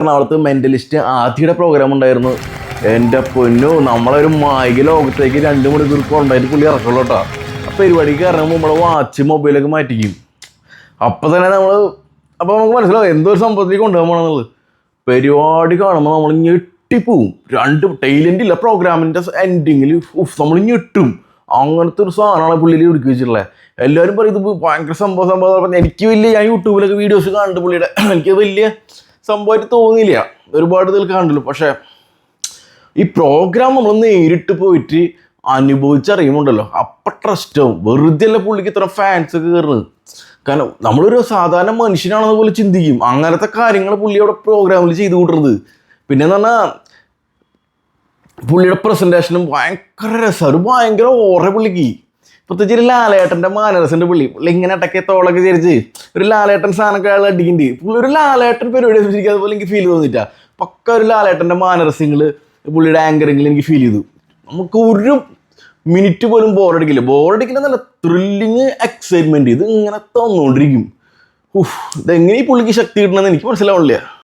എറണാകുളത്ത് mentalist ആദ്യയുടെ programme ഉണ്ടായിരുന്നു. എൻ്റെ പൊന്നു, നമ്മളൊരു മായിക ലോകത്തേക്ക് 2 മണിക്കൂർ കൊണ്ടായിട്ട് പുള്ളി ഇറക്കുള്ളൂ കേട്ടോ. ആ പരിപാടിക്ക് ഇറങ്ങുമ്പോൾ നമ്മളെ വാച്ച് മൊബൈലൊക്കെ മാറ്റിക്കും. അപ്പം തന്നെ നമുക്ക് മനസ്സിലാവും എന്തോ ഒരു സംഭവത്തിലേക്ക് കൊണ്ടുപോകണമെന്നുള്ളത്. പരിപാടി കാണുമ്പോൾ നമ്മൾ ഞെട്ടിപ്പോവും. 2 ടൈലൻ്റ് ഇല്ല പ്രോഗ്രാമിൻ്റെ എൻഡിങ്ങിൽ നമ്മൾ ഞെട്ടും. അങ്ങനത്തെ ഒരു സാധനമാണ് പുള്ളിയിൽ ഒരുക്കി വെച്ചിട്ടുള്ളത്. എല്ലാവരും പറയും ഇത് ഭയങ്കര സംഭവം. എനിക്ക് ഞാൻ യൂട്യൂബിലൊക്കെ വീഡിയോസ് കാണുന്നുണ്ട് പുള്ളിയുടെ. എനിക്ക് വലിയ സംഭവമായിട്ട് തോന്നിയില്ല, ഒരുപാട് ഇതിൽ കാണുള്ളൂ. പക്ഷേ ഈ പ്രോഗ്രാം നമ്മൾ നേരിട്ട് പോയിട്ട് അനുഭവിച്ചറിയുമുണ്ടല്ലോ, അപ്പം ട്രസ്റ്റ് ആവും. വെറുതെ അല്ല പുള്ളിക്ക് ഇത്ര ഫാൻസ് ഒക്കെ കയറുന്നത്. കാരണം നമ്മളൊരു സാധാരണ മനുഷ്യനാണെന്ന് പോലെ ചിന്തിക്കും. അങ്ങനത്തെ കാര്യങ്ങൾ പുള്ളി അവിടെ പ്രോഗ്രാമിൽ ചെയ്തു കൂട്ടുന്നത്. പിന്നെ എന്ന് പറഞ്ഞാൽ പുള്ളിയുടെ പ്രസൻറ്റേഷനും ഭയങ്കര രസമാണ്. ഒരു ഭയങ്കര ഓറ പുള്ളിക്ക്. പ്രത്യേകിച്ച് ഒരു ലാലേട്ടൻ്റെ മാനരസിൻ്റെ പുള്ളി ഇങ്ങനെ ഇടയ്ക്ക് തോളൊക്കെ ചേരിച്ച് ഒരു ലാലേട്ടൻ സാധനമൊക്കെ അയാൾ അടിക്കുന്നുണ്ട്. പുള്ളി ഒരു ലാലേട്ടൻ പരിപാടി വെച്ചിരിക്കും. അതുപോലെ എനിക്ക് ഫീൽ തോന്നിയിട്ടാ. പക്ക ഒരു ലാലേട്ടൻ്റെ മാനരസ്യങ്ങൾ പുള്ളിയുടെ ആങ്കറിങ്ങിൽ എനിക്ക് ഫീൽ ചെയ്തു. നമുക്ക് ഒരു മിനിറ്റ് പോലും ബോറടിക്കില്ല നല്ല ത്രില്ലിങ് എക്സൈറ്റ്മെൻറ്റ്. ഇത് ഇങ്ങനെ തന്നുകൊണ്ടിരിക്കും. ഇതെങ്ങനെ ഈ പുള്ളിക്ക് ശക്തി കിട്ടണമെന്ന് എനിക്ക് മനസ്സിലാവണില്ല.